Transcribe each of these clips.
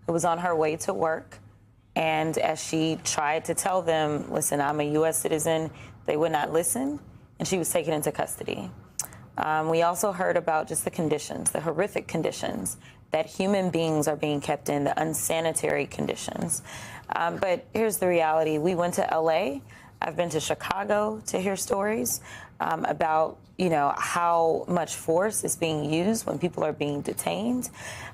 who was on her way to work. And as she tried to tell them, listen, I'm a U.S. citizen, they would not listen, and she was taken into custody. We also heard about just the conditions, the horrific conditions that human beings are being kept in, the unsanitary conditions. But here's the reality. We went to L.A. I've been to Chicago to hear stories about, how much force is being used when people are being detained.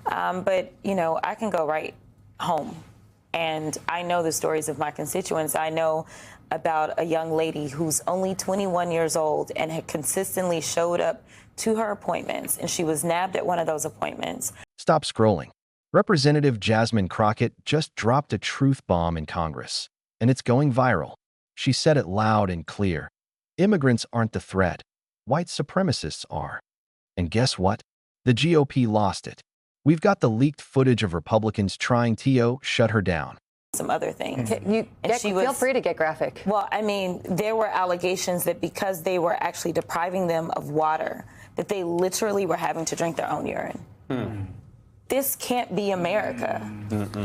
But, I can go right home. And I know the stories of my constituents. I know about a young lady who's only 21 years old and had consistently showed up to her appointments, and she was nabbed at one of those appointments. Stop scrolling. Representative Jasmine Crockett just dropped a truth bomb in Congress, and it's going viral. She said it loud and clear. Immigrants aren't the threat. White supremacists are. And guess what? The GOP lost it. We've got the leaked footage of Republicans trying to shut her down. Some other things. Feel free to get graphic. Well, I mean, there were allegations that because they were actually depriving them of water, that they literally were having to drink their own urine. This can't be America.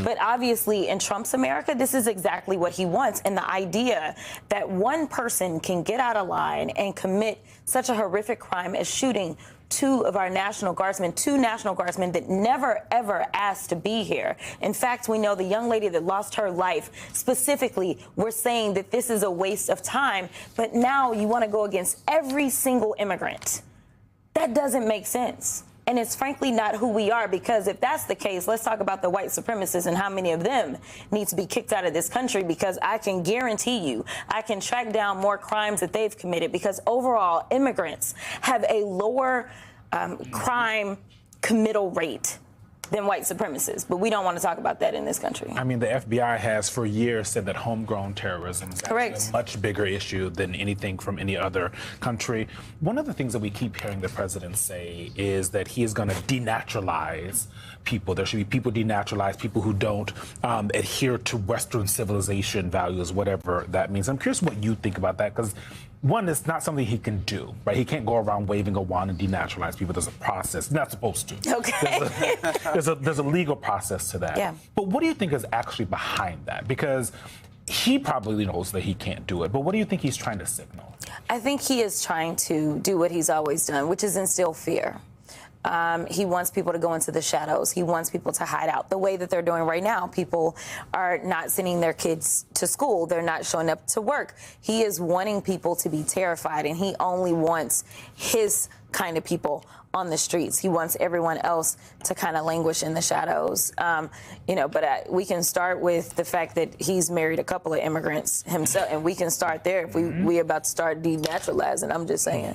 But obviously, in Trump's America, this is exactly what he wants. And the idea that one person can get out of line and commit such a horrific crime as shooting two National Guardsmen that never, ever asked to be here. In fact, we know the young lady that lost her life, specifically, we're saying that this is a waste of time, but now you want to go against every single immigrant. That doesn't make sense. And it's frankly not who we are, because if that's the case, let's talk about the white supremacists and how many of them need to be kicked out of this country, because I can guarantee you I can track down more crimes that they've committed, because overall immigrants have a lower crime committal rate than white supremacists. But we don't want to talk about that in this country. I mean, the FBI has for years said that homegrown terrorism is actually a much bigger issue than anything from any other country. One of the things that we keep hearing the president say is that he is going to denaturalize people. There should be people denaturalized, people who don't adhere to Western civilization values, whatever that means. I'm curious what you think about that, because one, it's not something he can do, right? He can't go around waving a wand and denaturalize people. There's a process. He's not supposed to. Okay. There's a legal process to that. Yeah. But what do you think is actually behind that? Because he probably knows that he can't do it. But what do you think he's trying to signal? I think he is trying to do what he's always done, which is instill fear. He wants people to go into the shadows. He wants people to hide out the way that they're doing right now. People are not sending their kids to school. They're not showing up to work. He is wanting people to be terrified, and he only wants his kind of people on the streets. He wants everyone else to kind of languish in the shadows. But we can start with the fact that he's married a couple of immigrants himself, and we can start there if we about to start denaturalizing. I'm just saying.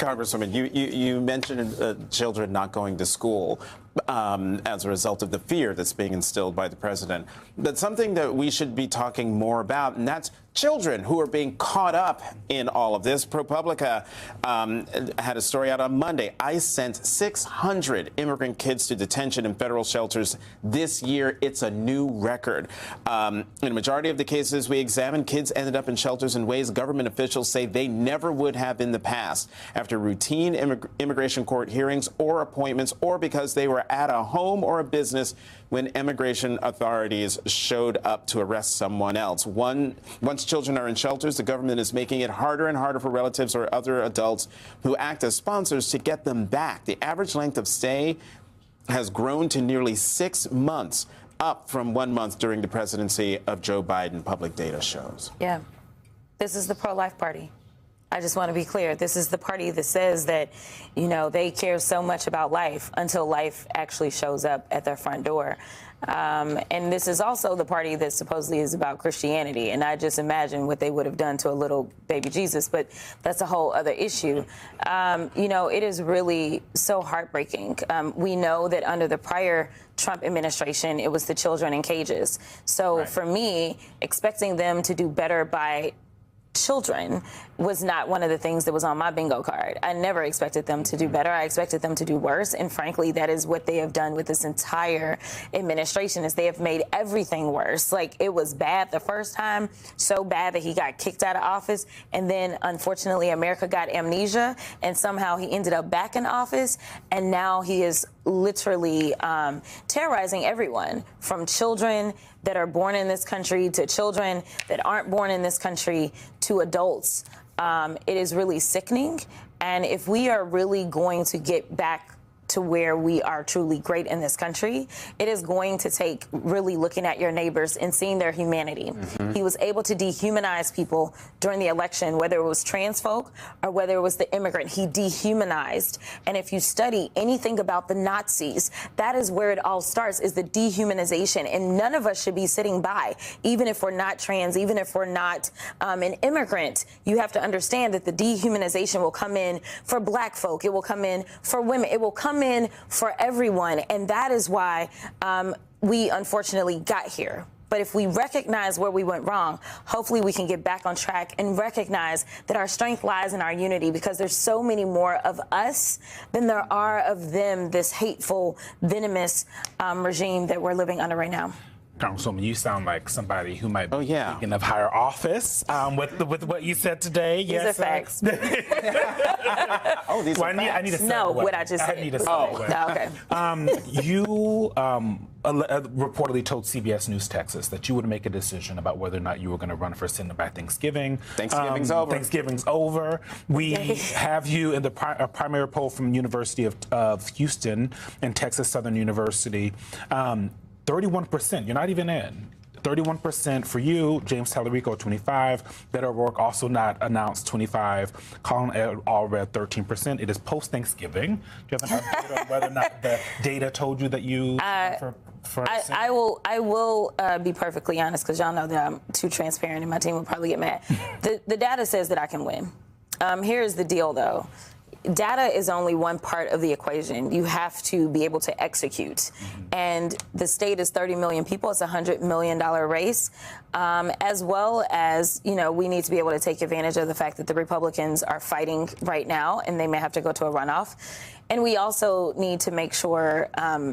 Congresswoman, you mentioned children not going to school as a result of the fear that's being instilled by the president. That's something that we should be talking more about, and that's children who are being caught up in all of this. ProPublica had a story out on Monday. ICE sent 600 immigrant kids to detention in federal shelters this year. It's a new record. In a majority of the cases we examined, kids ended up in shelters in ways government officials say they never would have in the past, after routine immigration court hearings or appointments, or because they were at a home or a business when immigration authorities showed up to arrest someone else. Once children are in shelters, the government is making it harder and harder for relatives or other adults who act as sponsors to get them back. The average length of stay has grown to nearly 6 months, up from 1 month during the presidency of Joe Biden, public data shows. Yeah. This is the pro-life party. I just want to be clear. This is the party that says that, they care so much about life until life actually shows up at their front door. And this is also the party that supposedly is about Christianity. And I just imagine what they would have done to a little baby Jesus. But that's a whole other issue. It is really so heartbreaking. We know that under the prior Trump administration, it was the children in cages. So for me, expecting them to do better by children was not one of the things that was on my bingo card. I never expected them to do better. I expected them to do worse. And frankly, that is what they have done with this entire administration, is they have made everything worse. Like, it was bad the first time, so bad that he got kicked out of office. And then, unfortunately, America got amnesia, and somehow he ended up back in office. And now he is literally terrorizing everyone, from children that are born in this country to children that aren't born in this country to adults. It is really sickening. And if we are really going to get back to where we are truly great in this country, it is going to take really looking at your neighbors and seeing their humanity. He was able to dehumanize people during the election, whether it was trans folk or whether it was the immigrant. He dehumanized. And if you study anything about the Nazis, that is where it all starts, is the dehumanization. And none of us should be sitting by, even if we're not trans, even if we're not an immigrant. You have to understand that the dehumanization will come in for black folk. It will come in for women. It will come in for everyone. And that is why we unfortunately got here. But if we recognize where we went wrong, hopefully we can get back on track and recognize that our strength lies in our unity, because there's so many more of us than there are of them, this hateful, venomous regime that we're living under right now. Congresswoman, you sound like somebody who might be thinking of higher office with what you said today. These are facts. These are facts. I need to know what I just said. I need to okay. You reportedly told CBS News Texas that you would make a decision about whether or not you were going to run for Senate by Thanksgiving. Thanksgiving's over. Thanksgiving's over. We have you in the primary poll from University of Houston and Texas Southern University. 31%, you're not even in. 31% for you, James Tallarico, 25. Beto O'Rourke also not announced, 25. Colin Allred, 13%. It is post-Thanksgiving. Do you have an update on whether or not the data told you that you I will be perfectly honest, because y'all know that I'm too transparent and my team will probably get mad. The data says that I can win. Here's the deal, though. Data is only one part of the equation. You have to be able to execute. And the state is 30 million people. It's a $100 million race, as well as, we need to be able to take advantage of the fact that the Republicans are fighting right now, and they may have to go to a runoff. And we also need to make sure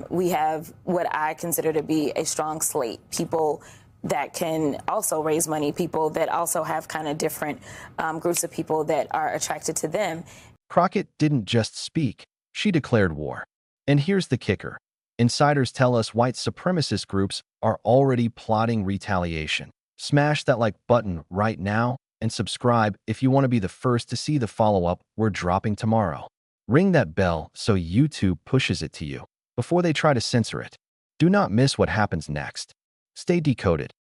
we have what I consider to be a strong slate, people that can also raise money, people that also have kind of different groups of people that are attracted to them. Crockett didn't just speak, she declared war. And here's the kicker. Insiders tell us white supremacist groups are already plotting retaliation. Smash that like button right now and subscribe if you want to be the first to see the follow-up we're dropping tomorrow. Ring that bell so YouTube pushes it to you before they try to censor it. Do not miss what happens next. Stay decoded.